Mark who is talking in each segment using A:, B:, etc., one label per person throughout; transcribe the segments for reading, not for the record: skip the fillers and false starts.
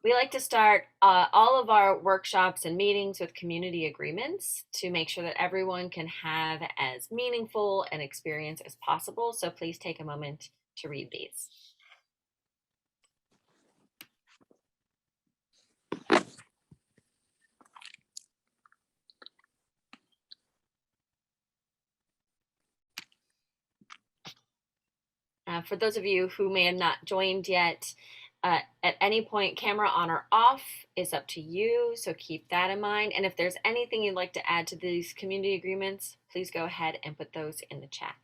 A: We like to start all of our workshops and meetings with community agreements to make sure that everyone can have as meaningful an experience as possible. So please take a moment to read these. For those of you who may have not joined yet, at any point, camera on or off is up to you, so keep that in mind. And if there's anything you'd like to add to these community agreements, please go ahead and put those in the chat.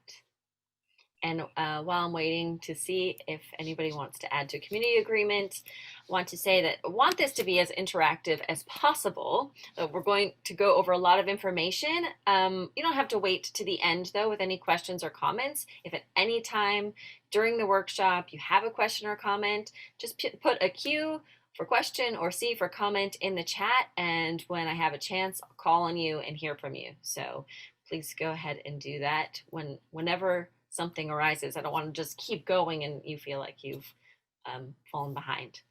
A: And while I'm waiting to see if anybody wants to add to a community agreement, I want to say that I want this to be as interactive as possible. We're going to go over a lot of information. You don't have to wait to the end, though, with any questions or comments. If at any time during the workshop you have a question or comment, just put a Q for question or C for comment in the chat. And when I have a chance, I'll call on you and hear from you. So please go ahead and do that whenever something arises. I don't want to just keep going and you feel like you've fallen behind.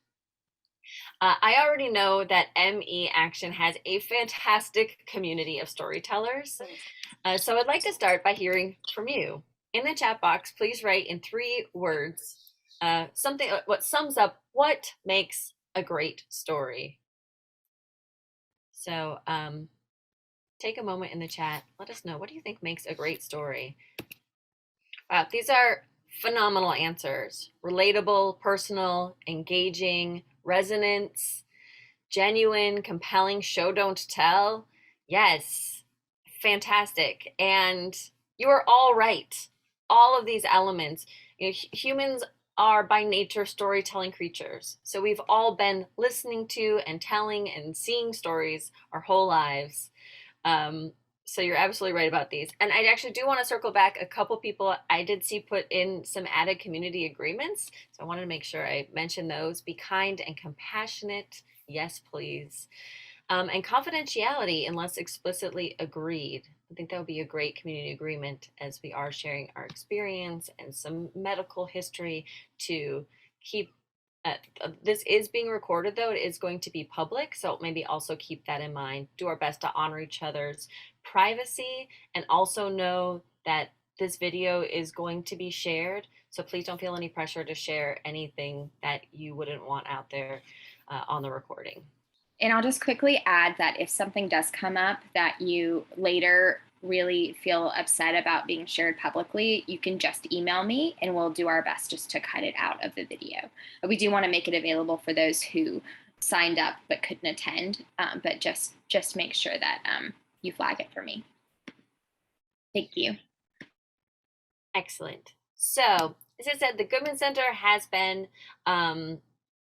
A: I already know that ME Action has a fantastic community of storytellers. So I'd like to start by hearing from you. In the chat box, please write in 3 words something what sums up what makes a great story. So take a moment in the chat. Let us know, what do you think makes a great story? Wow, these are phenomenal answers. Relatable, personal, engaging, resonance, genuine, compelling, show, don't tell. Yes, fantastic. And you are all right. All of these elements. Humans are by nature storytelling creatures. So we've all been listening to and telling and seeing stories our whole lives. So you're absolutely right about these. And I actually do want to circle back. A couple people I did see put in some added community agreements. So I wanted to make sure I mention those. Be kind and compassionate. Yes, please. And confidentiality unless explicitly agreed. I think that would be a great community agreement, as we are sharing our experience and some medical history to keep. This is being recorded, though. It is going to be public, so maybe also keep that in mind. Do our best to honor each other's privacy, and also know that this video is going to be shared, so please don't feel any pressure to share anything that you wouldn't want out there on the recording.
B: And I'll just quickly add that if something does come up that you later really feel upset about being shared publicly, you can just email me and we'll do our best just to cut it out of the video. But we do want to make it available for those who signed up but couldn't attend, but just make sure that you flag it for me. Thank you.
A: Excellent. So, as I said, the Goodman Center has been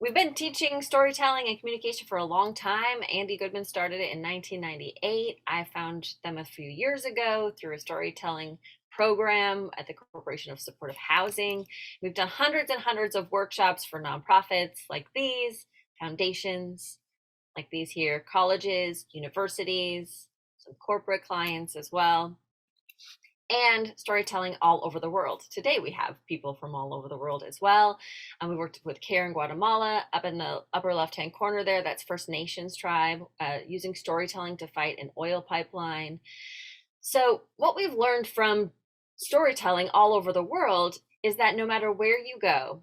A: we've been teaching storytelling and communication for a long time. Andy Goodman started it in 1998. I found them a few years ago through a storytelling program at the Corporation of Supportive Housing. We've done hundreds and hundreds of workshops for nonprofits like these, foundations like these here, colleges, universities, some corporate clients as well, and storytelling all over the world. Today we have people from all over the world as well. We worked with CARE in Guatemala. Up in the upper left-hand corner there, that's First Nations tribe, using storytelling to fight an oil pipeline. So what we've learned from storytelling all over the world is that no matter where you go,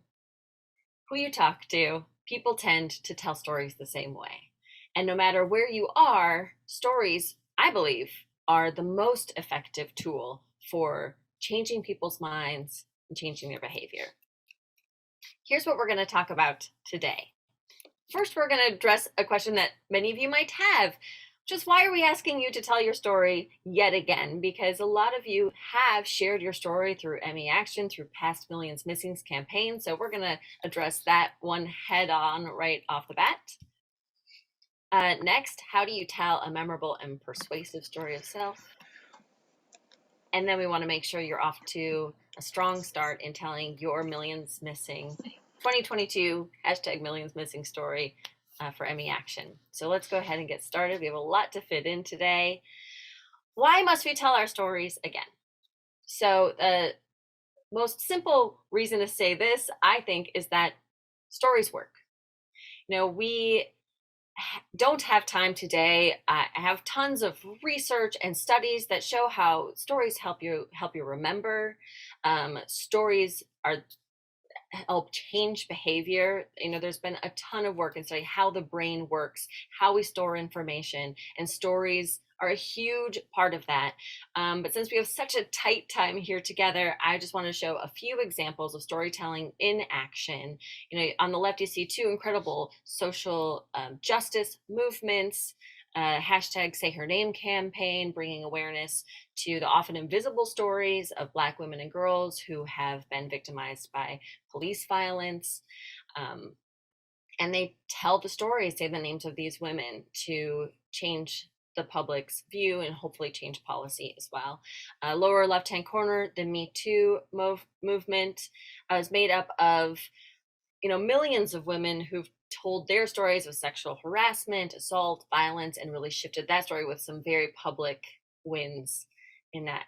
A: who you talk to, people tend to tell stories the same way. And no matter where you are, stories, I believe, are the most effective tool for changing people's minds and changing their behavior. Here's what we're going to talk about today. First, we're going to address a question that many of you might have. Just why are we asking you to tell your story yet again? Because a lot of you have shared your story through ME Action, through past Millions Missings campaign. So we're going to address that one head on right off the bat. Next, how do you tell a memorable and persuasive story of self? And then we want to make sure you're off to a strong start in telling your Millions Missing 2022 hashtag Millions Missing story for ME Action. So let's go ahead and get started. We have a lot to fit in today. Why must we tell our stories again? So the most simple reason to say this, I think, is that stories work. We don't have time today. I have tons of research and studies that show how stories help you remember. Stories are help change behavior. There's been a ton of work in studying how the brain works, how we store information, and stories are a huge part of that. But since we have such a tight time here together, I just want to show a few examples of storytelling in action. On the left, you see two incredible social justice movements. Hashtag Say Her Name campaign, bringing awareness to the often invisible stories of Black women and girls who have been victimized by police violence. And they tell the stories, say the names of these women to change the public's view and hopefully change policy as well. Lower left-hand corner, the Me Too movement is made up of millions of women who've told their stories of sexual harassment, assault, violence, and really shifted that story with some very public wins in that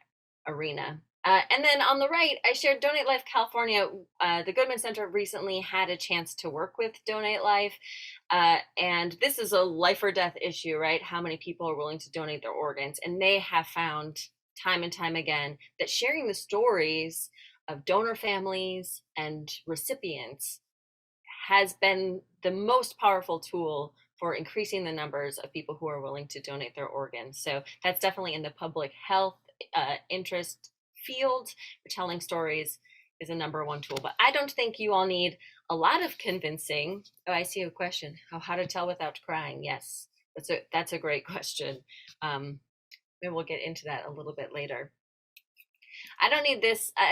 A: arena. And then on the right, I shared Donate Life California. The Goodman Center recently had a chance to work with Donate Life. And this is a life or death issue, right? How many people are willing to donate their organs? And they have found time and time again that sharing the stories of donor families and recipients has been the most powerful tool for increasing the numbers of people who are willing to donate their organs. So that's definitely in the public health interest field. Telling stories is a number one tool, but I don't think you all need a lot of convincing. Oh, I see a question. How to tell without crying? Yes, that's a great question. Maybe we'll get into that a little bit later. I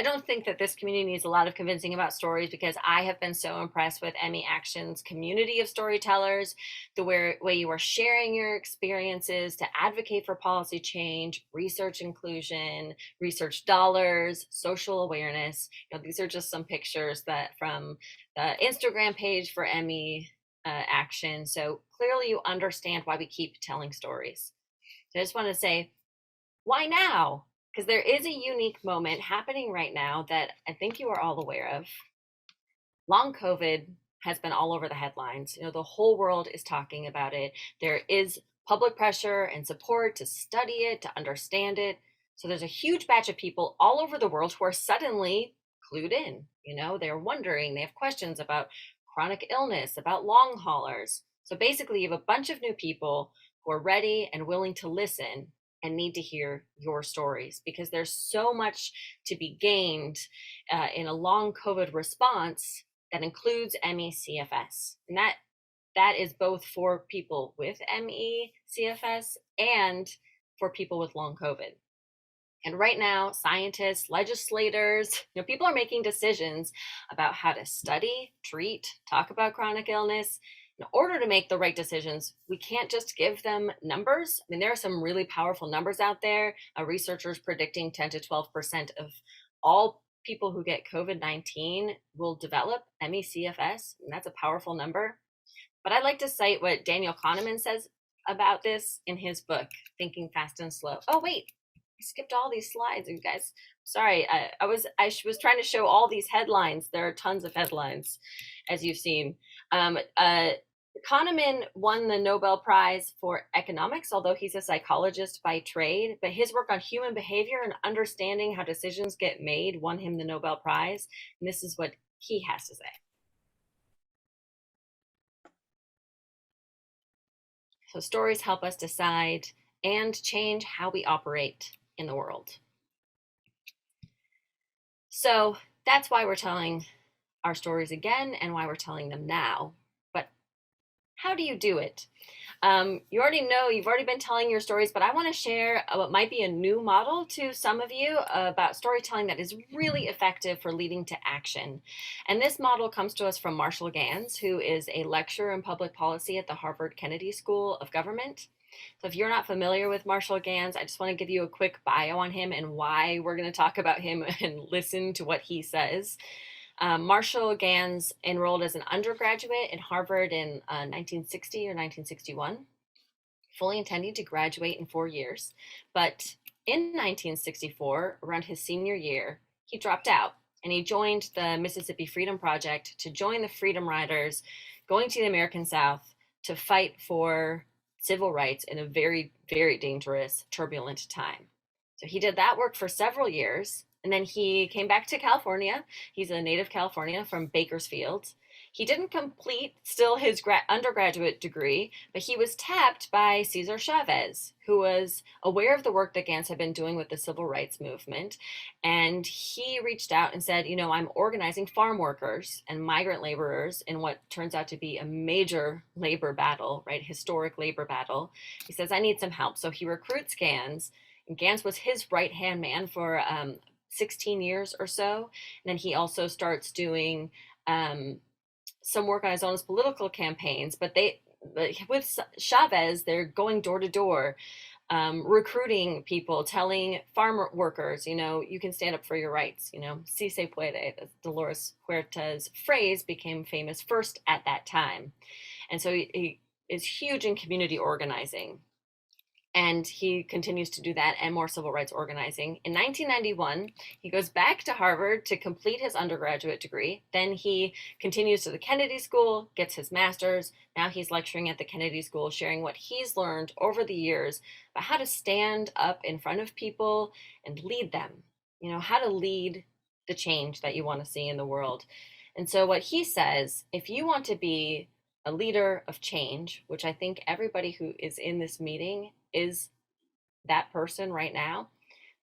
A: don't think that this community needs a lot of convincing about stories, because I have been so impressed with Emmy Action's community of storytellers, the way you are sharing your experiences to advocate for policy change, research inclusion, research dollars, social awareness. These are just some pictures that from the Instagram page for Emmy Action. So clearly you understand why we keep telling stories. So I just want to say, why now? Because there is a unique moment happening right now that I think you are all aware of. Long COVID has been all over the headlines. The whole world is talking about it. There is public pressure and support to study it, to understand it. So there's a huge batch of people all over the world who are suddenly clued in. They're wondering, they have questions about chronic illness, about long haulers. So basically, you have a bunch of new people who are ready and willing to listen and need to hear your stories, because there's so much to be gained in a long COVID response that includes ME/CFS. And that is both for people with ME/CFS and for people with long COVID. And right now, scientists, legislators, people are making decisions about how to study, treat, talk about chronic illness. In order to make the right decisions, we can't just give them numbers. There are some really powerful numbers out there. Researchers predicting 10 to 12% of all people who get COVID-19 will develop ME/CFS, and that's a powerful number. But I'd like to cite what Daniel Kahneman says about this in his book, Thinking Fast and Slow. Oh, wait, I skipped all these slides, you guys. Sorry, I was trying to show all these headlines. There are tons of headlines, as you've seen. Kahneman won the Nobel Prize for economics, although he's a psychologist by trade. But his work on human behavior and understanding how decisions get made won him the Nobel Prize. And this is what he has to say. So stories help us decide and change how we operate in the world. So that's why we're telling our stories again and why we're telling them now. But how do you do it? You already know, you've already been telling your stories, but I want to share what might be a new model to some of you about storytelling that is really effective for leading to action. And this model comes to us from Marshall Ganz, who is a lecturer in public policy at the Harvard Kennedy School of Government. So if you're not familiar with Marshall Ganz, I just want to give you a quick bio on him and why we're going to talk about him and listen to what he says. Marshall Ganz enrolled as an undergraduate in Harvard in 1960 or 1961, fully intending to graduate in 4 years. But in 1964, around his senior year, he dropped out and he joined the Mississippi Freedom Project to join the Freedom Riders going to the American South to fight for civil rights in a very, very dangerous, turbulent time. So he did that work for several years. And then he came back to California. He's a native California from Bakersfield. He didn't complete still his undergraduate degree, but he was tapped by Cesar Chavez, who was aware of the work that Gans had been doing with the civil rights movement. And he reached out and said, I'm organizing farm workers and migrant laborers in what turns out to be a major labor battle, right? Historic labor battle. He says, I need some help. So he recruits Gans. And Gans was his right-hand man for 16 years or so. And then he also starts doing some work on his own political campaigns, but with Chavez, they're going door to door, recruiting people, telling farm workers, you can stand up for your rights, si se puede. Dolores Huerta's phrase became famous first at that time. And so he is huge in community organizing. And he continues to do that and more civil rights organizing. In 1991, he goes back to Harvard to complete his undergraduate degree. Then he continues to the Kennedy School, gets his master's. Now he's lecturing at the Kennedy School, sharing what he's learned over the years about how to stand up in front of people and lead them, how to lead the change that you want to see in the world. And so what he says, if you want to be a leader of change, which I think everybody who is in this meeting is that person right now,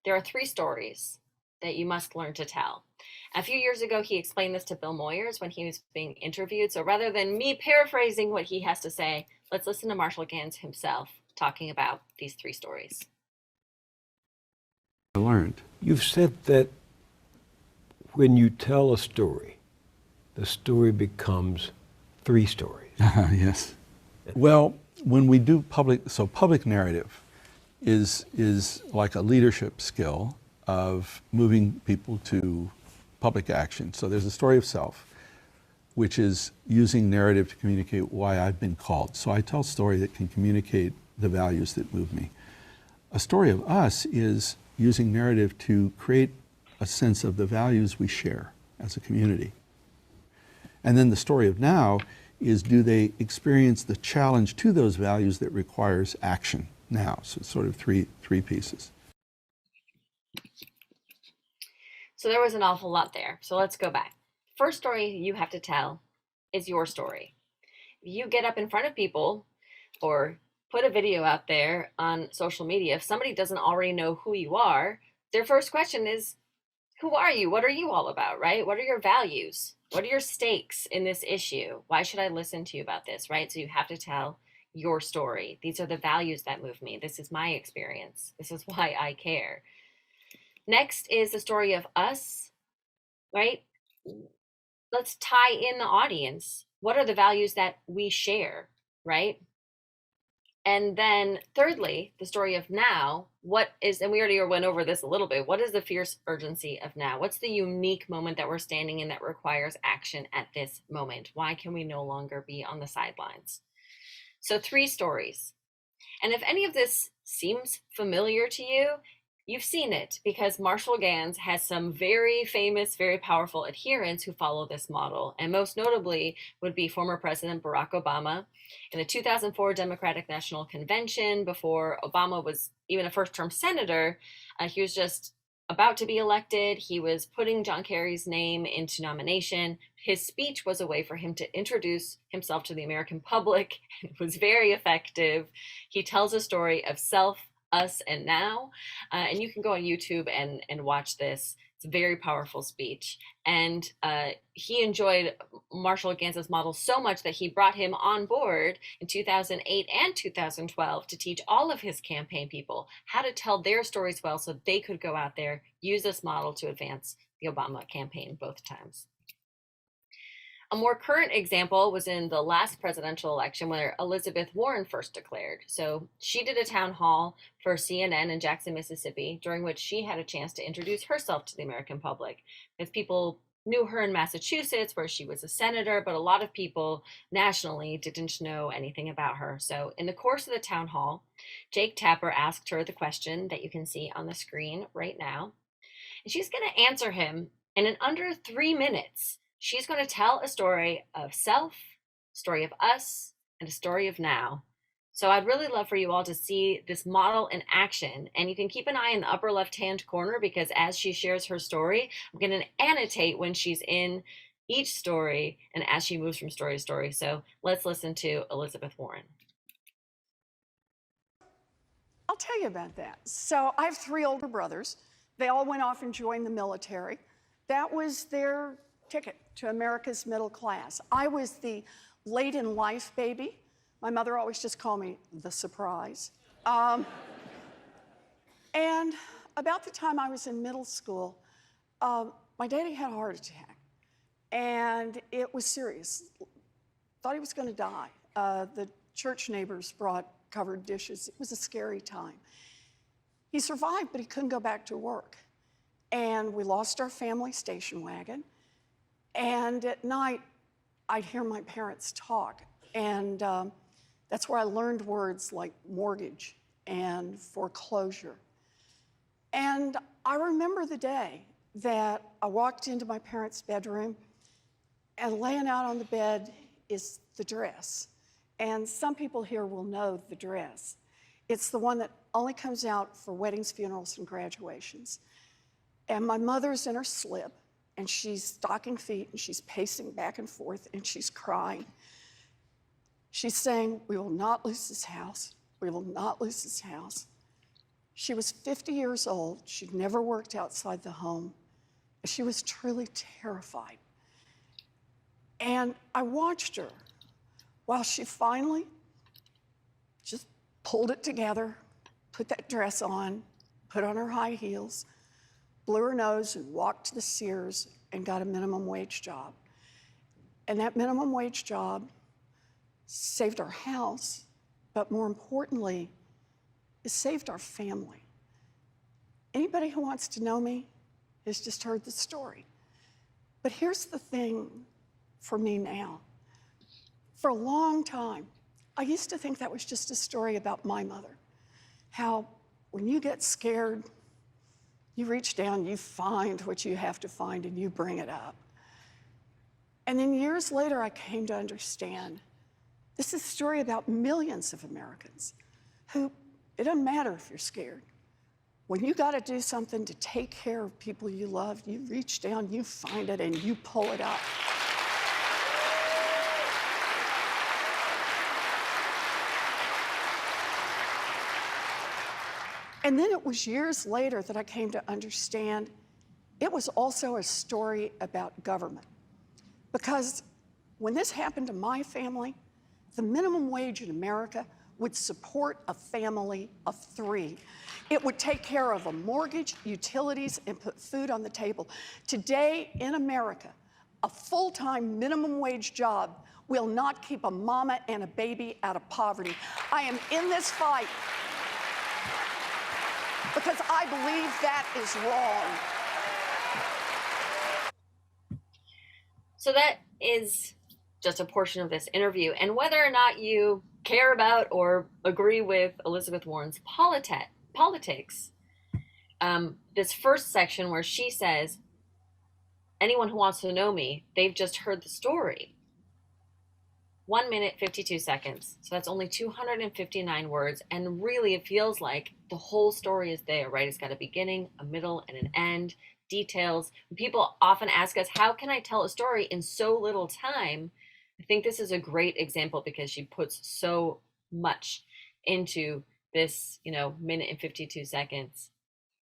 A: there are 3 stories that you must learn to tell. A few years ago, he explained this to Bill Moyers when he was being interviewed. So rather than me paraphrasing what he has to say, let's listen to Marshall Gans himself talking about these 3 stories.
C: I learned. You've said that when you tell a story, the story becomes 3 stories.
D: Yes. Well, when we do public narrative is like a leadership skill of moving people to public action. So there's a story of self, which is using narrative to communicate why I've been called. So I tell a story that can communicate the values that move me. A story of us is using narrative to create a sense of the values we share as a community. And then the story of now is, do they experience the challenge to those values that requires action now? So it's sort of three pieces.
A: So there was an awful lot there. So let's go back. First story you have to tell is your story. You get up in front of people or put a video out there on social media. If somebody doesn't already know who you are, their first question is, who are you? What are you all about, right? What are your values? What are your stakes in this issue? Why should I listen to you about this, right? So you have to tell your story. These are the values that move me. This is my experience. This is why I care. Next is the story of us, right? Let's tie in the audience. What are the values that we share, right? And then thirdly, the story of now, and we already went over this a little bit, what is the fierce urgency of now? What's the unique moment that we're standing in that requires action at this moment? Why can we no longer be on the sidelines? So 3 stories. And if any of this seems familiar to you, you've seen it, because Marshall Gans has some very famous, very powerful adherents who follow this model. And most notably would be former President Barack Obama. In the 2004 Democratic National Convention, before Obama was even a first-term senator, he was just about to be elected. He was putting John Kerry's name into nomination. His speech was a way for him to introduce himself to the American public. It was very effective. He tells a story of self, us, and now. And you can go on YouTube and watch this. It's a very powerful speech. And he enjoyed Marshall Gans's model so much that he brought him on board in 2008 and 2012 to teach all of his campaign people how to tell their stories well so they could go out there, use this model to advance the Obama campaign both times. A more current example was in the last presidential election where Elizabeth Warren first declared. So she did a town hall for CNN in Jackson, Mississippi, during which she had a chance to introduce herself to the American public. Because people knew her in Massachusetts, where she was a senator, but a lot of people nationally didn't know anything about her. So in the course of the town hall, Jake Tapper asked her the question that you can see on the screen right now. And she's going to answer him, and in under 3 minutes, she's going to tell a story of self, story of us, and a story of now. So I'd really love for you all to see this model in action. And you can keep an eye in the upper left-hand corner, because as she shares her story, I'm going to annotate when she's in each story and as she moves from story to story. So let's listen to Elizabeth Warren.
E: I'll tell you about that. So I have 3 older brothers. They all went off and joined the military. That was their ticket to America's middle class. I was the late in life baby. My mother always just called me the surprise. And about the time I was in middle school, my daddy had a heart attack, and it was serious. Thought he was going to die. The church neighbors brought covered dishes. It was a scary time. He survived, but he couldn't go back to work. And we lost our family station wagon. And at night, I'd hear my parents talk. And that's where I learned words like mortgage and foreclosure. And I remember the day that I walked into my parents' bedroom, and laying out on the bed is the dress. And some people here will know the dress. It's the one that only comes out for weddings, funerals, and graduations. And my mother's in her slip, and she's stocking feet, and she's pacing back and forth, and she's crying. She's saying, "We will not lose this house. We will not lose this house." She was 50 years old. She'd never worked outside the home. She was truly terrified. And I watched her while she finally just pulled it together, put that dress on, put on her high heels, blew her nose, and walked to the Sears and got a minimum wage job. And that minimum wage job saved our house, but more importantly, it saved our family. Anybody who wants to know me has just heard the story. But here's the thing for me now. For a long time, I used to think that was just a story about my mother. How when you get scared, you reach down, you find what you have to find, and you bring it up. And then years later, I came to understand this is a story about millions of Americans who, it doesn't matter if you're scared. When you got to do something to take care of people you love, you reach down, you find it, and you pull it up. And then it was years later that I came to understand it was also a story about government. Because when this happened to my family, the minimum wage in America would support a family of 3. It would take care of a mortgage, utilities, and put food on the table. Today in America, a full-time minimum wage job will not keep a mama and a baby out of poverty. I am in this fight because I believe that is wrong.
A: So that is just a portion of this interview. And whether or not you care about or agree with Elizabeth Warren's politics, this first section where she says, anyone who wants to know me, they've just heard the story. 1 minute, 52 seconds. So that's only 259 words. And really, it feels like the whole story is there, right? It's got a beginning, a middle, and an end, details. People often ask us, how can I tell a story in so little time? I think this is a great example because she puts so much into this, minute and 52 seconds.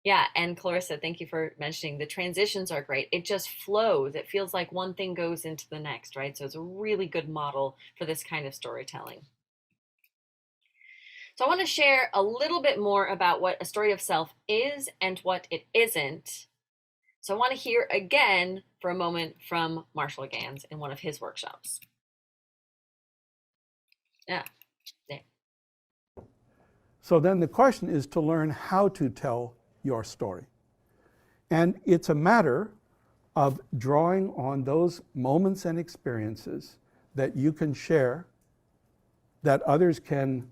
A: Yeah, and Clarissa, thank you for mentioning the transitions are great. It just flows. It feels like one thing goes into the next, right? So it's a really good model for this kind of storytelling. So I want to share a little bit more about what a story of self is and what it isn't. So I want to hear again for a moment from Marshall Gans in one of his workshops. Yeah.
F: So then the question is to learn how to tell your story. And it's a matter of drawing on those moments and experiences that you can share, that others can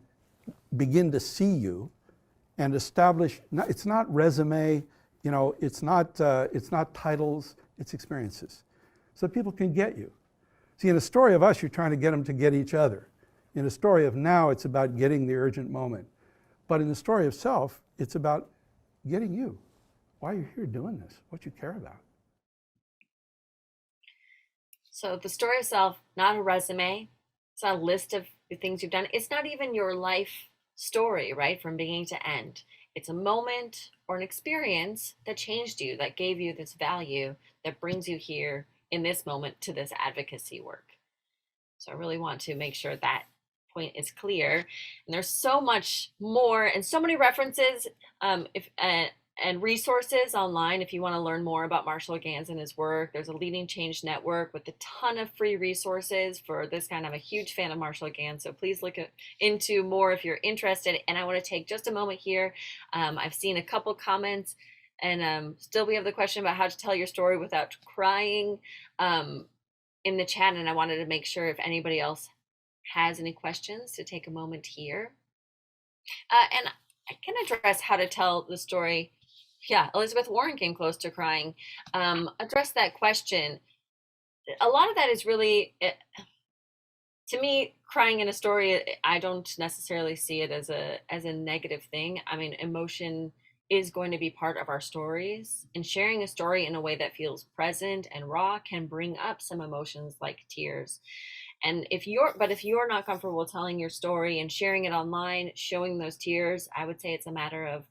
F: begin to see you and establish. It's not resume, it's not titles, it's experiences. So people can get you. See, in a story of us, you're trying to get them to get each other. In a story of now, it's about getting the urgent moment. But in the story of self, it's about getting you. Why are you here doing this? What you care about.
A: So the story of self, not a resume. It's not a list of the things you've done. It's not even your life story, right? From beginning to end. It's a moment or an experience that changed you, that gave you this value, that brings you here in this moment to this advocacy work. So I really want to make sure that point is clear. And there's so much more and so many references and resources online if you want to learn more about Marshall Ganz and his work. There's a Leading Change Network with a ton of free resources for this kind. I'm a huge fan of Marshall Ganz, so please look into more if you're interested. And I want to take just a moment here. I've seen a couple comments, and still we have the question about how to tell your story without crying in the chat, and I wanted to make sure if anybody else has any questions to take a moment here. And I can address how to tell the story. Yeah, Elizabeth Warren came close to crying. Address that question. A lot of that is really, to me, crying in a story, I don't necessarily see it as a negative thing. I mean, emotion is going to be part of our stories, and sharing a story in a way that feels present and raw can bring up some emotions like tears. And if you're not comfortable telling your story and sharing it online, showing those tears, I would say it's a matter of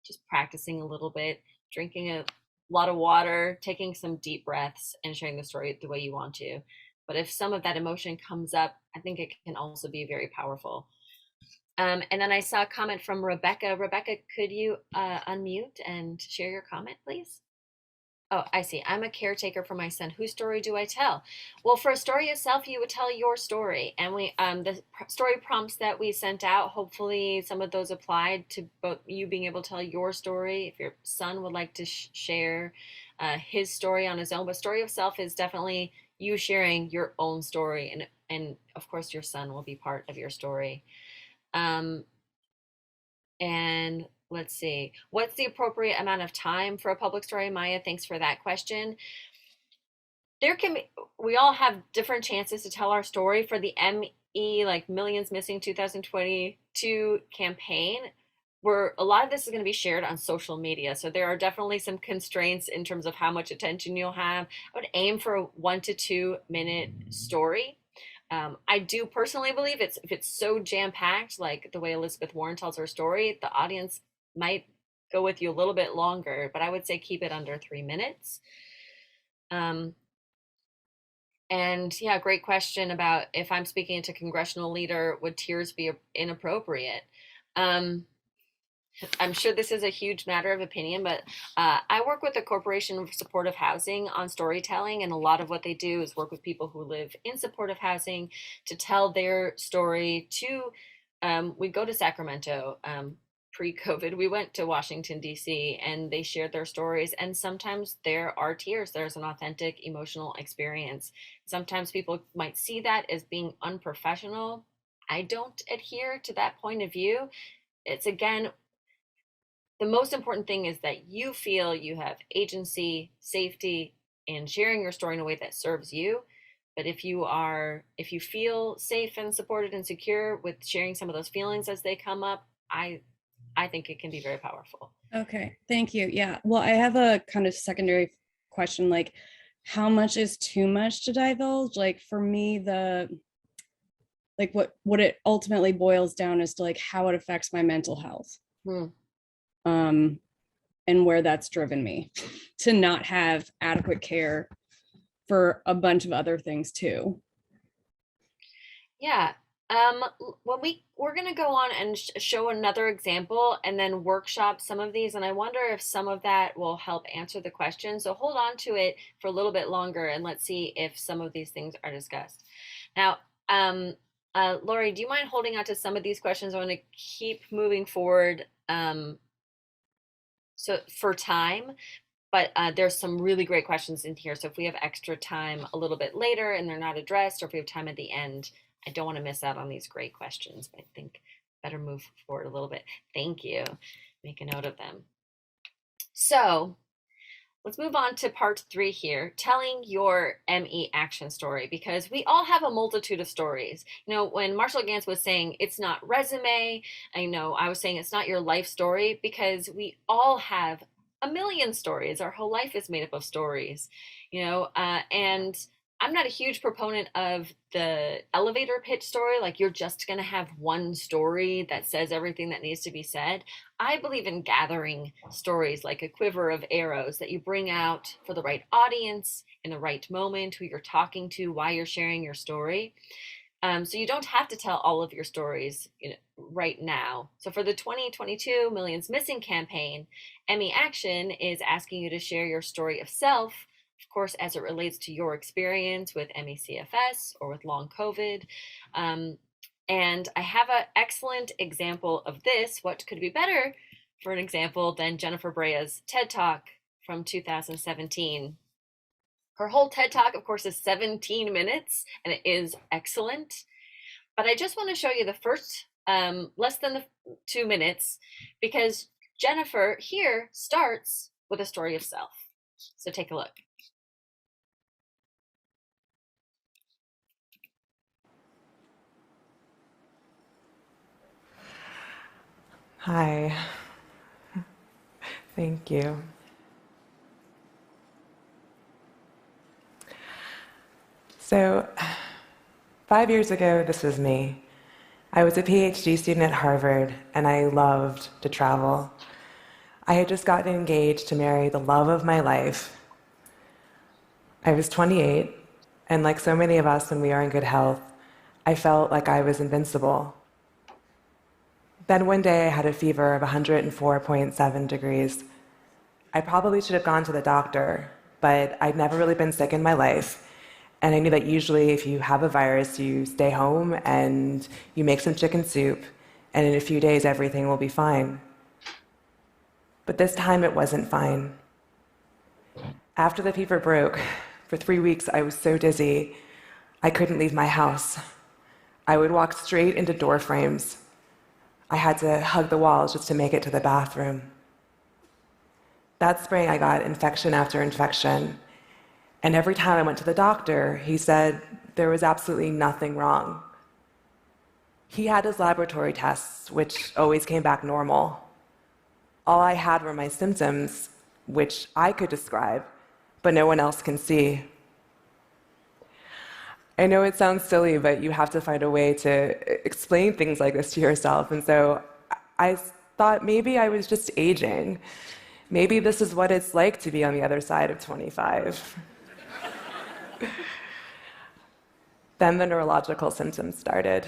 A: just practicing a little bit, drinking a lot of water, taking some deep breaths, and sharing the story the way you want to. But if some of that emotion comes up, I think it can also be very powerful. And then I saw a comment from Rebecca. Rebecca, could you unmute and share your comment, please? Oh, I see. I'm a caretaker for my son. Whose story do I tell? Well, for a story of self, you would tell your story. And the story prompts that we sent out, hopefully some of those applied to both you being able to tell your story. If your son would like to share his story on his own, but story of self is definitely you sharing your own story. And of course, your son will be part of your story. And let's see, what's the appropriate amount of time for a public story? Maya, thanks for that question. We all have different chances to tell our story. For the ME, like Millions Missing 2022 campaign, where a lot of this is going to be shared on social media. So there are definitely some constraints in terms of how much attention you'll have. I would aim for a 1 to 2 minute story. I do personally believe if it's so jam-packed, like the way Elizabeth Warren tells her story, the audience might go with you a little bit longer, but I would say keep it under 3 minutes. And yeah, great question about if I'm speaking to a congressional leader, would tears be inappropriate? I'm sure this is a huge matter of opinion, but I work with the Corporation for Supportive Housing on storytelling, and a lot of what they do is work with people who live in supportive housing to tell their story to, we go to Sacramento, pre-COVID, we went to Washington, D.C., and they shared their stories, and sometimes there are tears. There's an authentic emotional experience. Sometimes people might see that as being unprofessional. I don't adhere to that point of view. It's, again, the most important thing is that you feel you have agency, safety, and sharing your story in a way that serves you. But if you feel safe and supported and secure with sharing some of those feelings as they come up, I think it can be very powerful.
G: Okay, thank you. Yeah, well, I have a kind of secondary question, like how much is too much to divulge? Like for me, what it ultimately boils down is to like how it affects my mental health. And where that's driven me to not have adequate care for a bunch of other things too.
A: Yeah. Well, we're going to go on and show another example and then workshop some of these. And I wonder if some of that will help answer the question. So hold on to it for a little bit longer and let's see if some of these things are discussed. Now, Lori, do you mind holding on to some of these questions? I want to keep moving forward. So for time, but there's some really great questions in here. So if we have extra time a little bit later and they're not addressed, or if we have time at the end, I don't want to miss out on these great questions, but I think better move forward a little bit. Thank you. Make a note of them. So let's move on to part 3 here, telling your ME action story, because we all have a multitude of stories. You know, when Marshall Gans was saying it's not resume, I know I was saying it's not your life story, because we all have a million stories. Our whole life is made up of stories, and I'm not a huge proponent of the elevator pitch story, like you're just going to have one story that says everything that needs to be said. I believe in gathering stories like a quiver of arrows that you bring out for the right audience in the right moment, who you're talking to, why you're sharing your story. So you don't have to tell all of your stories right now. So for the 2022 Millions Missing campaign, ME Action is asking you to share your story of self, of course, as it relates to your experience with ME/CFS or with long COVID. And I have an excellent example of this. What could be better for an example than Jennifer Brea's TED Talk from 2017? Her whole TED Talk, of course, is 17 minutes, and it is excellent. But I just want to show you the first less than the 2 minutes, because Jennifer here starts with a story of self. So take a look.
H: Hi. Thank you. So, 5 years ago, this was me. I was a PhD student at Harvard, and I loved to travel. I had just gotten engaged to marry the love of my life. I was 28, and like so many of us when we are in good health, I felt like I was invincible. Then one day I had a fever of 104.7 degrees. I probably should have gone to the doctor, but I'd never really been sick in my life. And I knew that usually if you have a virus, you stay home and you make some chicken soup, and in a few days everything will be fine. But this time it wasn't fine. After the fever broke, for 3 weeks I was so dizzy, I couldn't leave my house. I would walk straight into door frames. I had to hug the walls just to make it to the bathroom. That spring, I got infection after infection. And every time I went to the doctor, he said there was absolutely nothing wrong. He had his laboratory tests, which always came back normal. All I had were my symptoms, which I could describe, but no one else can see. I know it sounds silly, but you have to find a way to explain things like this to yourself. And so I thought maybe I was just aging. Maybe this is what it's like to be on the other side of 25. Then the neurological symptoms started.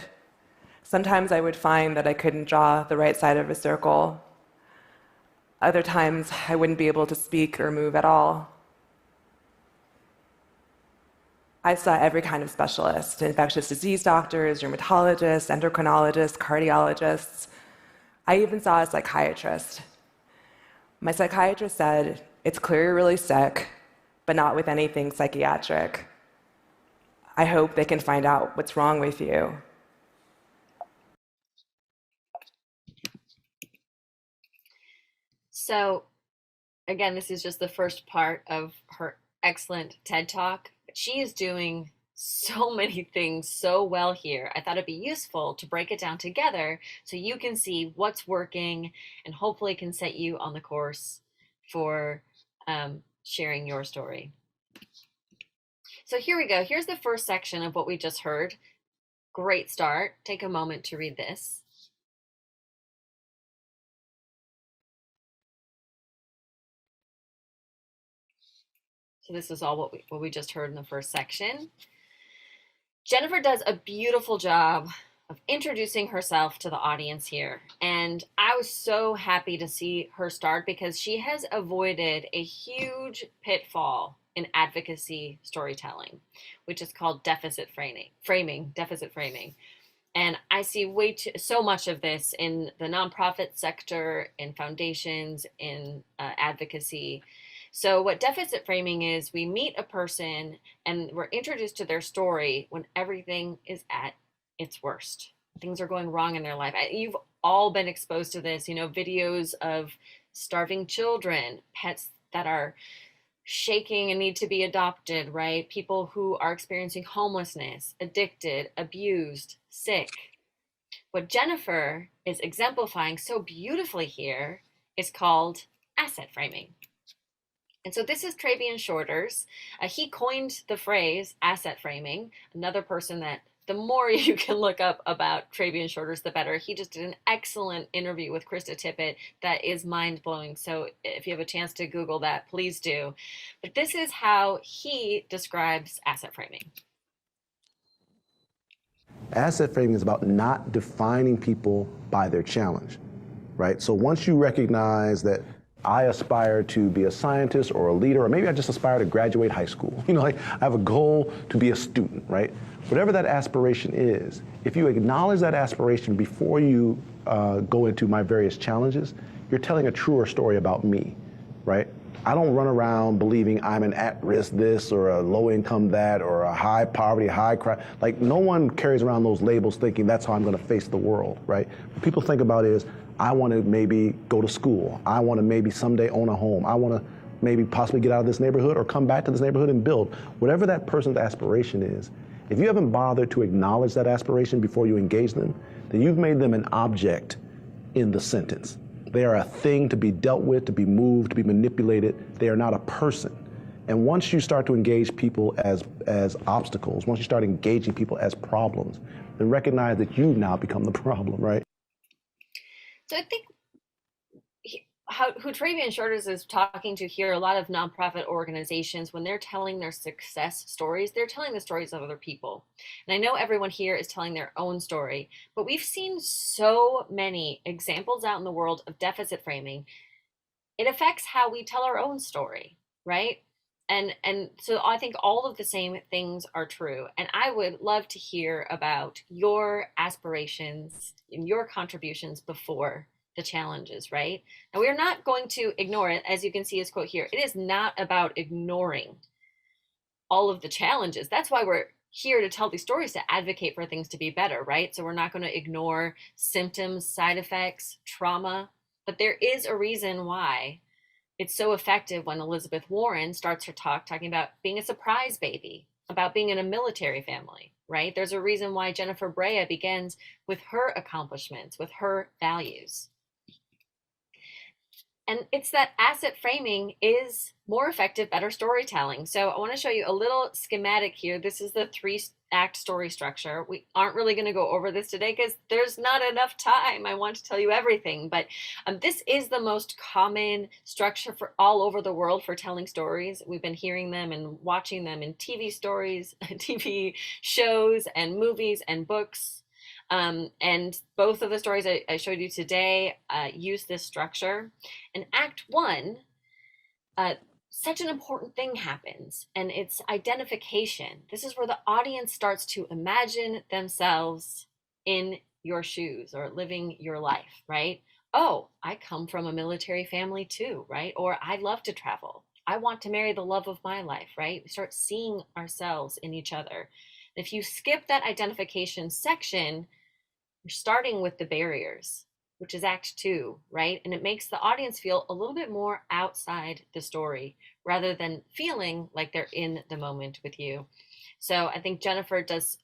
H: Sometimes I would find that I couldn't draw the right side of a circle. Other times I wouldn't be able to speak or move at all. I saw every kind of specialist: infectious disease doctors, rheumatologists, endocrinologists, cardiologists. I even saw a psychiatrist. My psychiatrist said, "It's clear you're really sick, but not with anything psychiatric. I hope they can find out what's wrong with you."
A: So again, this is just the first part of her excellent TED Talk. But she is doing so many things so well here. I thought it'd be useful to break it down together so you can see what's working and hopefully can set you on the course for sharing your story. So here we go. Here's the first section of what we just heard. Great start. Take a moment to read this. So this is all what we just heard in the first section. Jennifer does a beautiful job of introducing herself to the audience here. And I was so happy to see her start because she has avoided a huge pitfall in advocacy storytelling, which is called deficit framing. And I see so much of this in the nonprofit sector, in foundations, in advocacy. So what deficit framing is, we meet a person and we're introduced to their story when everything is at its worst. Things are going wrong in their life. You've all been exposed to this, videos of starving children, pets that are shaking and need to be adopted, right? People who are experiencing homelessness, addicted, abused, sick. What Jennifer is exemplifying so beautifully here is called asset framing. And so this is Travian Shorters. He coined the phrase asset framing, another person that the more you can look up about Travian Shorters, the better. He just did an excellent interview with Krista Tippett that is mind-blowing. So if you have a chance to Google that, please do. But this is how he describes asset framing.
I: Asset framing is about not defining people by their challenge, right? So once you recognize that I aspire to be a scientist or a leader, or maybe I just aspire to graduate high school. Like I have a goal to be a student, right? Whatever that aspiration is, if you acknowledge that aspiration before you go into my various challenges, you're telling a truer story about me, right? I don't run around believing I'm an at-risk this or a low-income that or a high poverty, high crime. Like no one carries around those labels thinking that's how I'm going to face the world, right? What people think about is I want to maybe go to school. I want to maybe someday own a home. I want to maybe possibly get out of this neighborhood or come back to this neighborhood and build. Whatever that person's aspiration is, if you haven't bothered to acknowledge that aspiration before you engage them, then you've made them an object in the sentence. They are a thing to be dealt with, to be moved, to be manipulated. They are not a person. And once you start to engage people as obstacles, once you start engaging people as problems, then recognize that you've now become the problem, right?
A: So I think who Travian Shorters is talking to here, a lot of nonprofit organizations, when they're telling their success stories, they're telling the stories of other people. And I know everyone here is telling their own story, but we've seen so many examples out in the world of deficit framing. It affects how we tell our own story, right? And so I think all of the same things are true. And I would love to hear about your aspirations and your contributions before the challenges, right? And we're not going to ignore it. As you can see his quote here, it is not about ignoring all of the challenges. That's why we're here to tell these stories, to advocate for things to be better, right? So we're not going to ignore symptoms, side effects, trauma, but there is a reason why it's so effective when Elizabeth Warren starts her talk talking about being a surprise baby, about being in a military family, right? There's a reason why Jennifer Brea begins with her accomplishments, with her values. And it's that asset framing is more effective, better storytelling. So I want to show you a little schematic here. This is the 3-act story structure. We aren't really going to go over this today because there's not enough time. I want to tell you everything, but this is the most common structure for all over the world for telling stories. We've been hearing them and watching them in TV stories, TV shows and movies and books. And both of the stories I showed you today use this structure. In Act 1, such an important thing happens, and it's identification. This is where the audience starts to imagine themselves in your shoes or living your life, right? Oh, I come from a military family too, right? Or I love to travel. I want to marry the love of my life, right? We start seeing ourselves in each other. If you skip that identification section, you're starting with the barriers, which is Act 2, right? And it makes the audience feel a little bit more outside the story rather than feeling like they're in the moment with you. So I think Jennifer does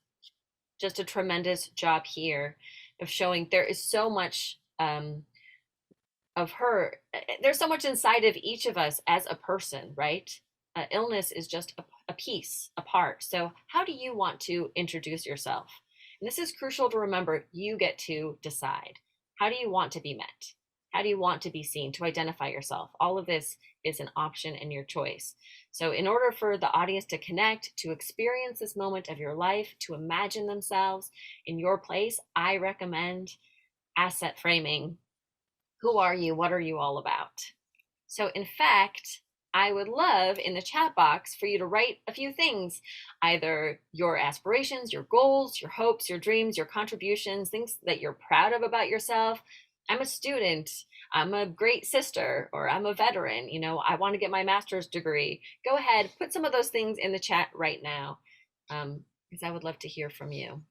A: just a tremendous job here of showing there is so much of her. There's so much inside of each of us as a person, right? Illness is just a piece, a part. So how do you want to introduce yourself? And this is crucial to remember. You get to decide. How do you want to be met? How do you want to be seen, to identify yourself? All of this is an option and your choice. So in order for the audience to connect, to experience this moment of your life, to imagine themselves in your place, I recommend asset framing. Who are you? What are you all about? So in fact, I would love in the chat box for you to write a few things, either your aspirations, your goals, your hopes, your dreams, your contributions, things that you're proud of about yourself. I'm a student, I'm a great sister, or I'm a veteran, I want to get my master's degree. Go ahead, put some of those things in the chat right now, because I would love to hear from you.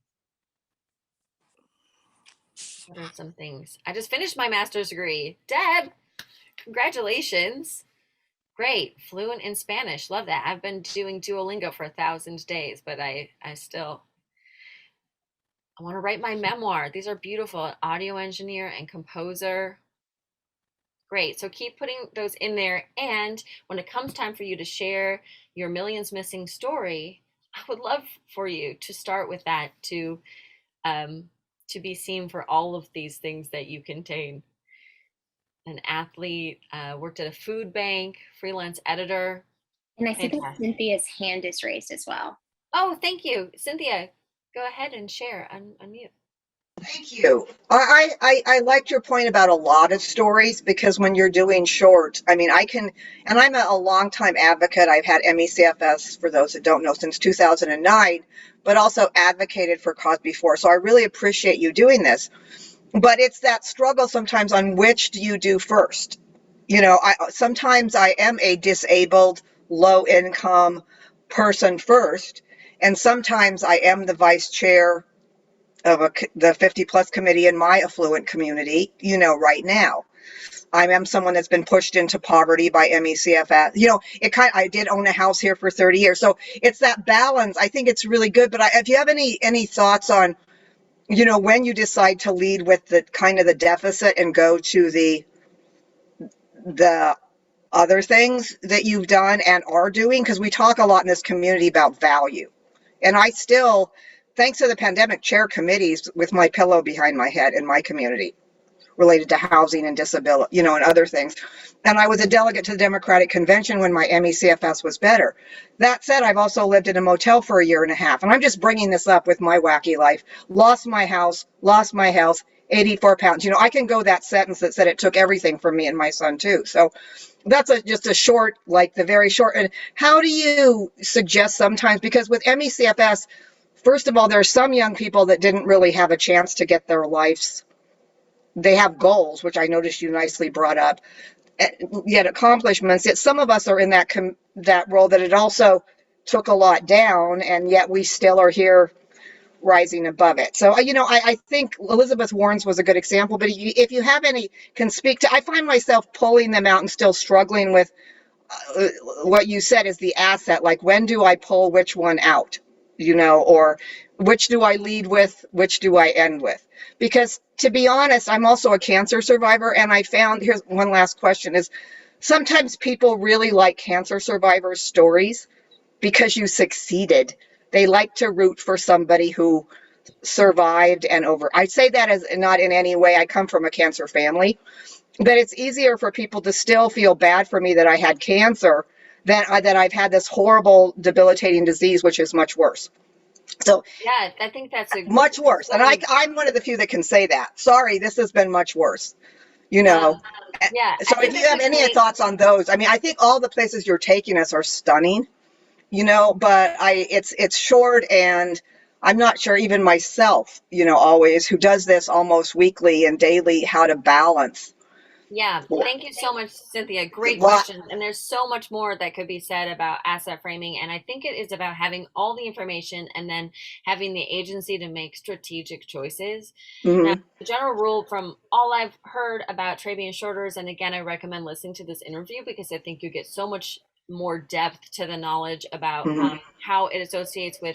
A: What are some things? I just finished my master's degree. Deb, congratulations. Great. Fluent in Spanish. Love that. I've been doing Duolingo for 1,000 days, but I still I want to write my memoir. These are beautiful. Audio engineer and composer. Great. So keep putting those in there. And when it comes time for you to share your Millions Missing story, I would love for you to start with that to be seen for all of these things that you contain. An athlete, worked at a food bank, freelance editor.
B: And I see that
A: Fantastic.
B: Cynthia's hand is raised as well.
A: Oh, thank you. Cynthia, go ahead and share. Unmute.
J: Thank you. I liked your point about a lot of stories, because when you're doing short, I mean, and I'm a longtime advocate. I've had MECFS, for those that don't know, since 2009, but also advocated for cause before. So I really appreciate you doing this. But it's that struggle sometimes on which do you do first. Sometimes I am a disabled, low income person first, and sometimes I am the vice chair of the 50 plus committee in my affluent community, right now. I am someone that's been pushed into poverty by MECFS. I did own a house here for 30 years. So it's that balance. I think it's really good. But if you have any thoughts on, when you decide to lead with the kind of the deficit and go to the other things that you've done and are doing, because we talk a lot in this community about value. And I still, thanks to the pandemic, chair committees with my pillow behind my head in my community related to housing and disability, and other things. And I was a delegate to the Democratic Convention when my MECFS was better. That said, I've also lived in a motel for 1.5 years. And I'm just bringing this up with my wacky life. Lost my house, lost my health, 84 pounds. I can go that sentence that said it took everything from me and my son too. So that's just a short, like the very short. And how do you suggest sometimes, because with MECFS, first of all, there are some young people that didn't really have a chance to get their lives. They have goals, which I noticed you nicely brought up, yet accomplishments. Yet some of us are in that role that it also took a lot down, and yet we still are here rising above it. So, I think Elizabeth Warren's was a good example, but if you have any, can speak to, I find myself pulling them out and still struggling with what you said is the asset. Like, when do I pull which one out, or which do I lead with, which do I end with? Because to be honest, I'm also a cancer survivor, and I found, here's one last question, is sometimes people really like cancer survivors' stories because you succeeded. They like to root for somebody who survived and over. I say that as not in any way, I come from a cancer family, but it's easier for people to still feel bad for me that I had cancer than that I've had this horrible, debilitating disease, which is much worse. So
A: yeah, I think that's
J: much worse. And I'm one of the few that can say that. Sorry, this has been much worse.
A: Yeah.
J: So if you have any thoughts on those, I mean, I think all the places you're taking us are stunning, but it's short, and I'm not sure even myself, always, who does this almost weekly and daily, how to balance.
A: Yeah, thank you so much, Cynthia. Great question. And there's so much more that could be said about asset framing. And I think it is about having all the information and then having the agency to make strategic choices.
J: Mm-hmm.
A: Now, the general rule from all I've heard about Trabian shorters, and again, I recommend listening to this interview because I think you get so much more depth to the knowledge about how it associates with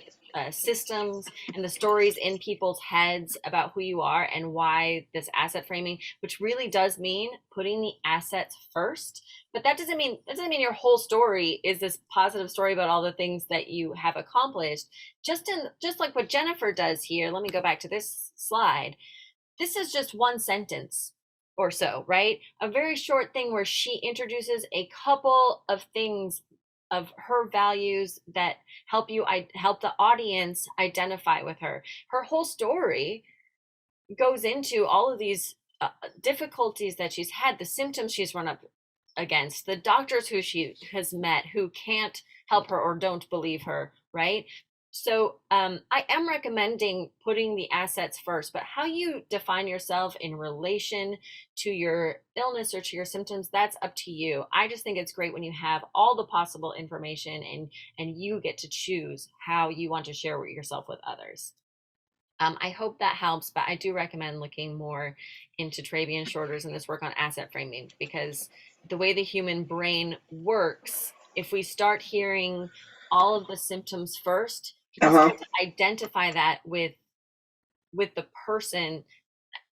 A: systems and the stories in people's heads about who you are and why this asset framing, which really does mean putting the assets first. But that doesn't mean your whole story is this positive story about all the things that you have accomplished. Just like what Jennifer does here. Let me go back to this slide. This is just one sentence or so, right? A very short thing where she introduces a couple of things of her values that help the audience identify with her. Her whole story goes into all of these difficulties that she's had, the symptoms she's run up against, the doctors who she has met who can't help her or don't believe her, right? So I am recommending putting the assets first, but how you define yourself in relation to your illness or to your symptoms, that's up to you. I just think it's great when you have all the possible information and you get to choose how you want to share yourself with others. I hope that helps, but I do recommend looking more into Trabian shorters and this work on asset framing, because the way the human brain works, if we start hearing all of the symptoms first, people
J: Uh-huh.
A: start to identify that with the person.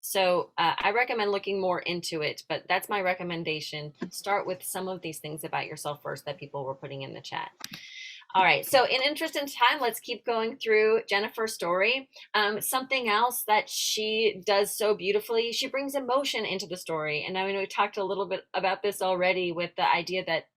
A: So I recommend looking more into it, but that's my recommendation. Start with some of these things about yourself first that people were putting in the chat. All right, so in interest in time, let's keep going through Jennifer's story. Something else that she does so beautifully, she brings emotion into the story. And I mean, we talked a little bit about this already with the idea that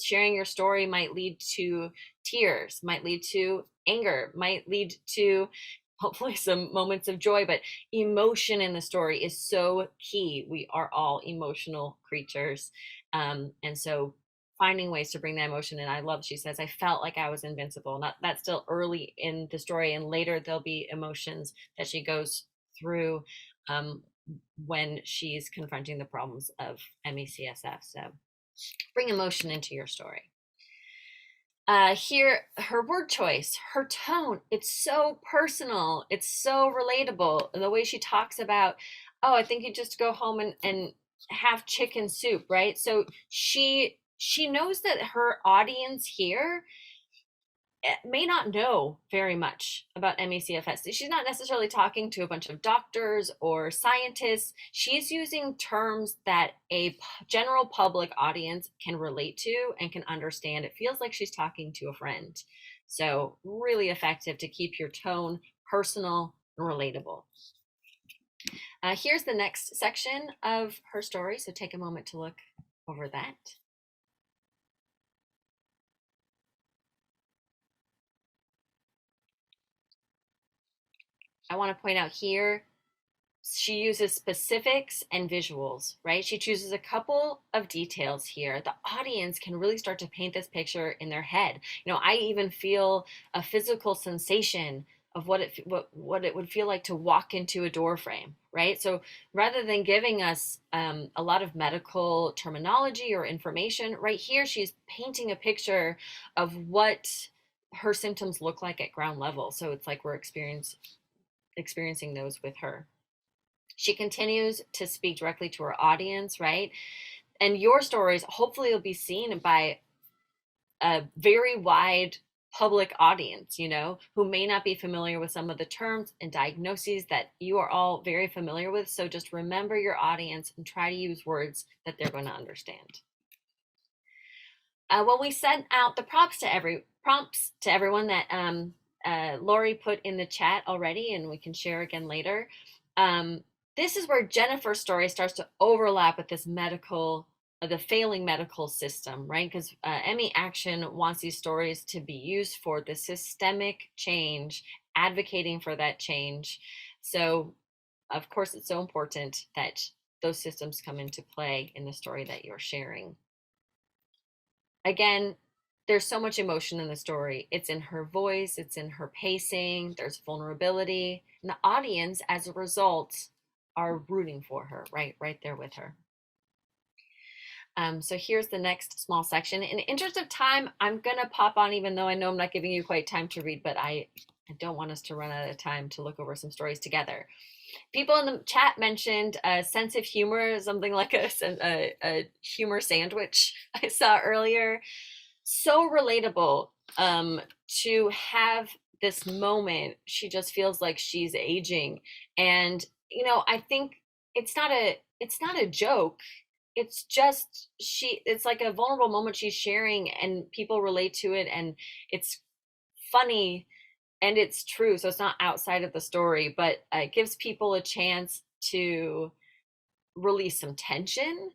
A: sharing your story might lead to tears, might lead to anger, might lead to hopefully some moments of joy, but emotion in the story is so key. We are all emotional creatures. And so finding ways to bring that emotion in. I love, she says, I felt like I was invincible. Not, that's still early in the story, and later there'll be emotions that she goes through when she's confronting the problems of MECSF. So bring emotion into your story. Here, her word choice, her tone, it's so personal, it's so relatable. The way she talks about, oh, I think you just go home and have chicken soup, right? So she knows that her audience here may not know very much about MECFS. She's not necessarily talking to a bunch of doctors or scientists. She's using terms that a general public audience can relate to and can understand. It feels like she's talking to a friend. So really effective to keep your tone personal and relatable. Here's the next section of her story. So take a moment to look over that. I want to point out here, she uses specifics and visuals, right? She chooses a couple of details here. The audience can really start to paint this picture in their head. You know, I even feel a physical sensation of what it would feel like to walk into a door frame, right? So rather than giving us a lot of medical terminology or information, right here she's painting a picture of what her symptoms look like at ground level. So it's like we're experiencing those with her. She continues to speak directly to her audience, right? And your stories hopefully will be seen by a very wide public audience, you know, who may not be familiar with some of the terms and diagnoses that you are all very familiar with. So just remember your audience and try to use words that they're going to understand. When we sent out the prompts to everyone that Lori put in the chat already, and we can share again later, this is where Jennifer's story starts to overlap with this the failing medical system, right? Because ME Action wants these stories to be used for the systemic change, advocating for that change. So, of course, it's so important that those systems come into play in the story that you're sharing. Again, there's so much emotion in the story. It's in her voice, it's in her pacing, there's vulnerability, and the audience, as a result, are rooting for her, right there with her. So here's the next small section. In the interest of time, I'm gonna pop on, even though I know I'm not giving you quite time to read, but I don't want us to run out of time to look over some stories together. People in the chat mentioned a sense of humor, something like a humor sandwich I saw earlier. So relatable to have this moment. She just feels like she's aging. And, you know, I think it's not a joke. It's just it's like a vulnerable moment she's sharing and people relate to it, and it's funny and it's true. So it's not outside of the story, but it gives people a chance to release some tension,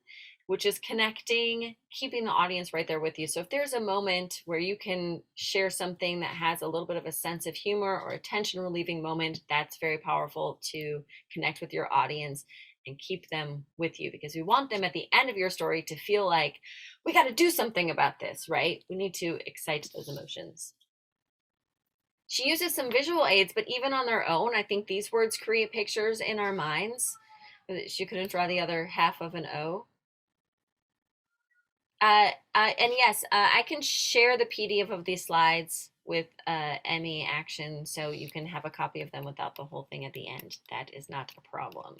A: which is connecting, keeping the audience right there with you. So if there's a moment where you can share something that has a little bit of a sense of humor or a tension relieving moment, that's very powerful to connect with your audience and keep them with you, because we want them at the end of your story to feel like we got to do something about this, right? We need to excite those emotions. She uses some visual aids, but even on their own, I think these words create pictures in our minds. She couldn't draw the other half of an O. And yes, I can share the PDF of these slides with ME Action, so you can have a copy of them without the whole thing at the end. That is not a problem.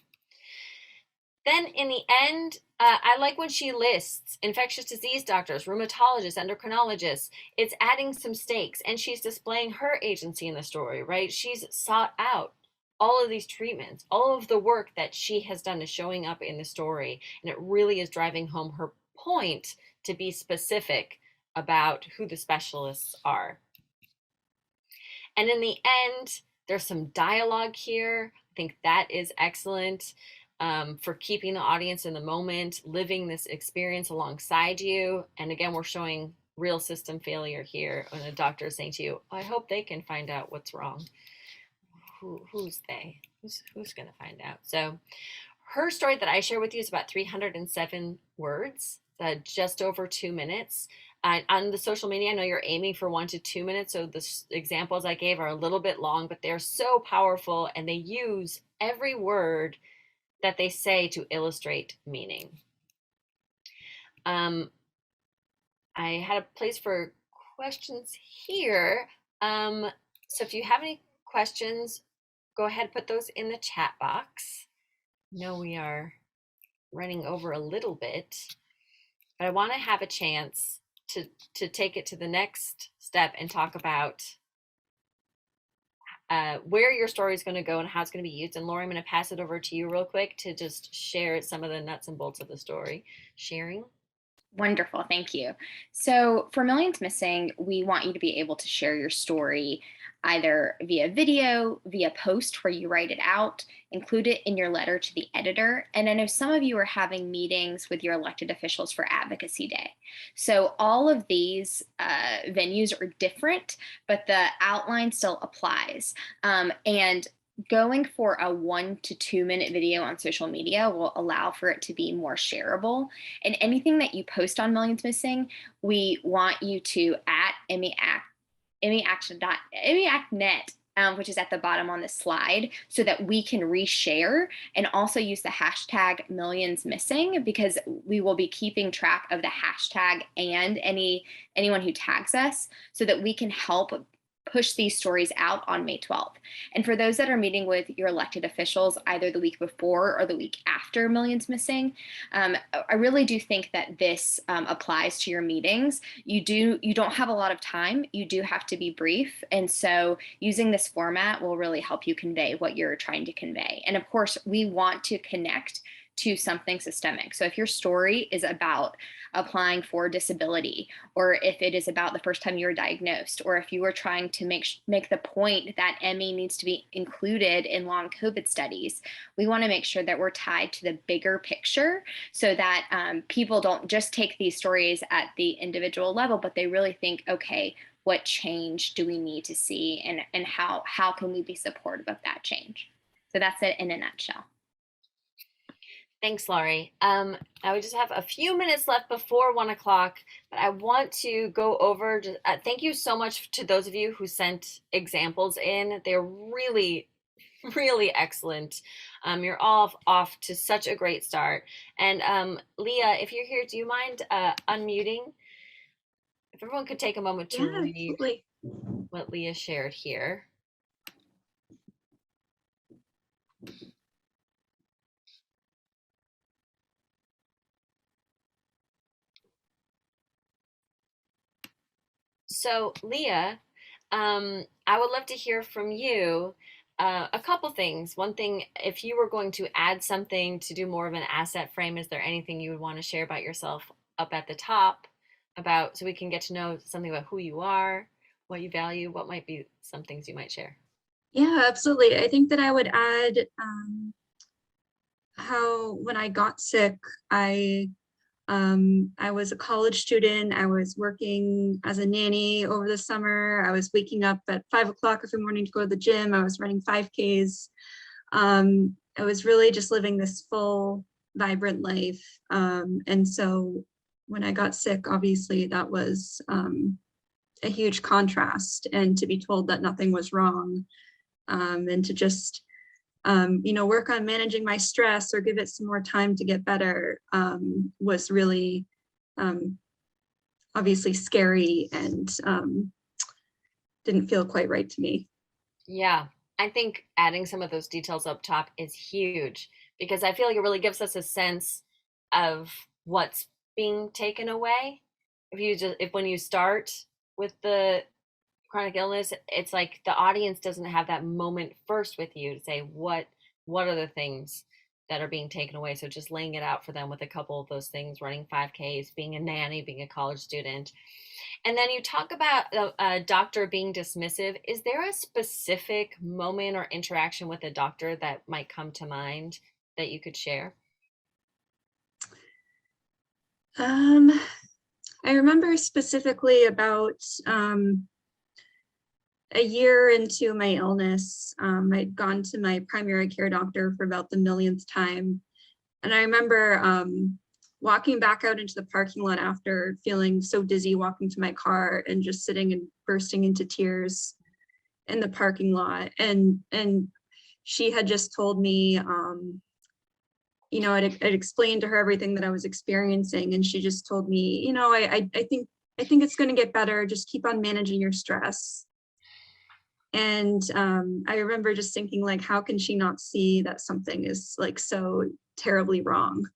A: Then in the end, I like when she lists infectious disease doctors, rheumatologists, endocrinologists. It's adding some stakes, and she's displaying her agency in the story, right? She's sought out all of these treatments, all of the work that she has done is showing up in the story, and it really is driving home her point to be specific about who the specialists are. And in the end, there's some dialogue here. I think that is excellent for keeping the audience in the moment, living this experience alongside you. And again, we're showing real system failure here when a doctor is saying to you, I hope they can find out what's wrong. Who's they? Who's going to find out? So her story that I share with you is about 307 words, just over 2 minutes. On the social media, I know you're aiming for 1 to 2 minutes, so the examples I gave are a little bit long, but they're so powerful, and they use every word that they say to illustrate meaning. I had a place for questions here. So if you have any questions, go ahead and put those in the chat box. I know we are running over a little bit, but I want to have a chance to take it to the next step and talk about where your story is going to go and how it's going to be used. And Lori, I'm going to pass it over to you real quick to just share some of the nuts and bolts of the story. Sharing.
B: Wonderful, thank you. So for Millions Missing, we want you to be able to share your story either via video, via post where you write it out, include it in your letter to the editor. And I know some of you are having meetings with your elected officials for Advocacy Day. So all of these venues are different, but the outline still applies. And going for a 1 to 2 minute video on social media will allow for it to be more shareable. And anything that you post on Millions Missing, we want you to @EmiActNet, which is at the bottom on the slide, so that we can reshare and also use the hashtag Millions Missing, because we will be keeping track of the hashtag and anyone who tags us, so that we can help push these stories out on May 12th. And for those that are meeting with your elected officials either the week before or the week after Millions Missing, I really do think that this applies to your meetings. You don't have a lot of time. You do have to be brief. And so using this format will really help you convey what you're trying to convey. And of course, we want to connect to something systemic. So if your story is about applying for disability, or if it is about the first time you were diagnosed, or if you are trying to make the point that ME needs to be included in long COVID studies, we want to make sure that we're tied to the bigger picture, so that people don't just take these stories at the individual level, but they really think, okay, what change do we need to see, and how can we be supportive of that change? So that's it in a nutshell.
A: Thanks, Laurie. I would just have a few minutes left before 1 o'clock, but I want to go over, thank you so much to those of you who sent examples in. They're really, really excellent. You're all off to such a great start. And Leah, if you're here, do you mind unmuting? If everyone could take a moment to read what Leah shared here. So Leah, I would love to hear from you a couple things. One thing, if you were going to add something to do more of an asset frame, is there anything you would want to share about yourself up at the top, so we can get to know something about who you are, what you value, what might be some things you might share?
K: Yeah, absolutely. I think that I would add how when I got sick, I was a college student. I was working as a nanny over the summer. I was waking up at 5 o'clock every morning to go to the gym. I was running 5Ks. I was really just living this full, vibrant life. And so when I got sick, obviously that was a huge contrast, and to be told that nothing was wrong, and to just work on managing my stress or give it some more time to get better, was really obviously scary, and didn't feel quite right to me.
A: Yeah, I think adding some of those details up top is huge, because I feel like it really gives us a sense of what's being taken away. If when you start with the chronic illness, it's like the audience doesn't have that moment first with you to say what are the things that are being taken away. So just laying it out for them with a couple of those things: running 5Ks, being a nanny, being a college student. And then you talk about a doctor being dismissive. Is there a specific moment or interaction with a doctor that might come to mind that you could share?
K: I remember specifically about a year into my illness. I'd gone to my primary care doctor for about the millionth time. And I remember walking back out into the parking lot after, feeling so dizzy, walking to my car and just sitting and bursting into tears in the parking lot. And she had just told me, you know, I'd explained to her everything that I was experiencing, and she just told me, you know, I think it's going to get better. Just keep on managing your stress. And I remember just thinking, like, how can she not see that something is like so terribly wrong?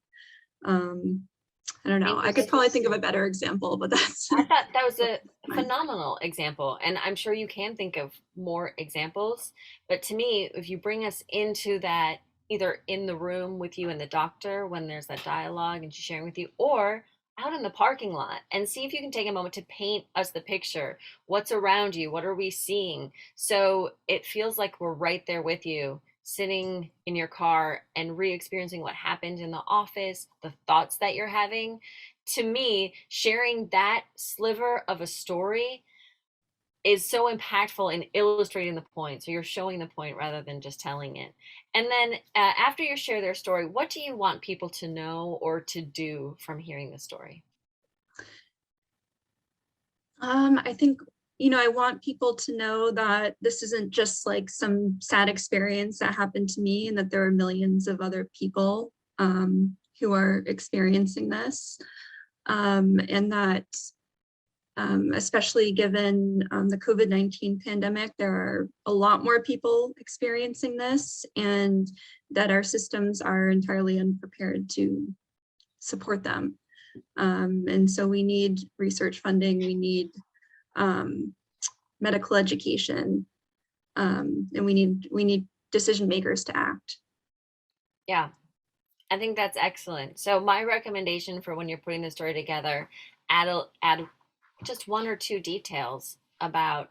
K: I don't know. I could probably think of a better example, but that's.
A: I thought that was a phenomenal example, and I'm sure you can think of more examples. But to me, if you bring us into that, either in the room with you and the doctor when there's that dialogue and she's sharing with you, or out in the parking lot, and see if you can take a moment to paint us the picture. What's around you? What are we seeing? So it feels like we're right there with you, sitting in your car and re-experiencing what happened in the office, the thoughts that you're having. To me, sharing that sliver of a story is so impactful in illustrating the point. So you're showing the point rather than just telling it. And then after you share their story, what do you want people to know or to do from hearing the story?
K: I think, you know, I want people to know that this isn't just like some sad experience that happened to me, and that there are millions of other people who are experiencing this. And that especially given the COVID-19 pandemic, there are a lot more people experiencing this, and that our systems are entirely unprepared to support them. And so we need research funding, we need medical education, and we need decision makers to act.
A: Yeah, I think that's excellent. So my recommendation for when you're putting the story together, add just one or two details about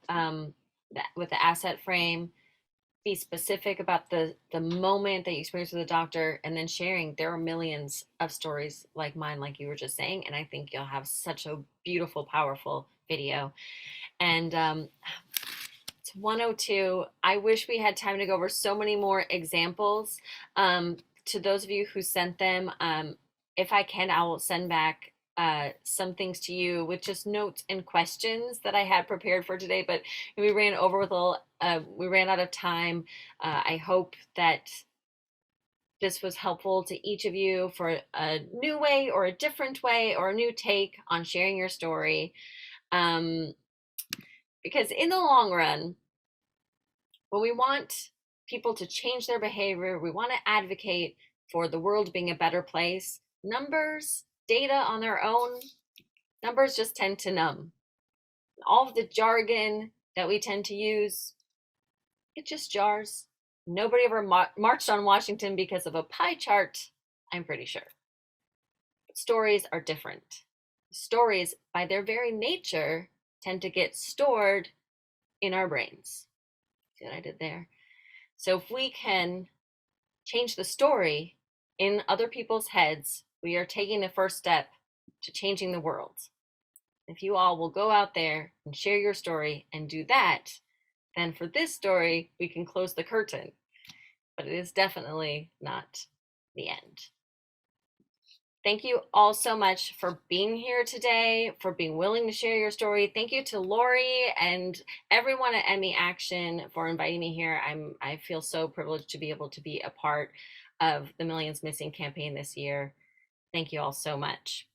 A: that with the asset frame. Be specific about the moment that you experienced with the doctor, and then sharing. There are millions of stories like mine, like you were just saying, and I think you'll have such a beautiful, powerful video. And it's 1:02. I wish we had time to go over so many more examples. To those of you who sent them, if I can, I will send back some things to you with just notes and questions that I had prepared for today, but we ran over with a little, we ran out of time. I hope that this was helpful to each of you for a new way or a different way or a new take on sharing your story. Because in the long run, when we want people to change their behavior, we want to advocate for the world being a better place. Numbers, data on their own, numbers just tend to numb. All of the jargon that we tend to use, it just jars. Nobody ever marched on Washington because of a pie chart, I'm pretty sure. But stories are different. Stories, by their very nature, tend to get stored in our brains. See what I did there? So if we can change the story in other people's heads, we are taking the first step to changing the world. If you all will go out there and share your story and do that, then for this story, we can close the curtain. But it is definitely not the end. Thank you all so much for being here today, for being willing to share your story. Thank you to Lori and everyone at Emmy Action for inviting me here. I feel so privileged to be able to be a part of the Millions Missing campaign this year. Thank you all so much.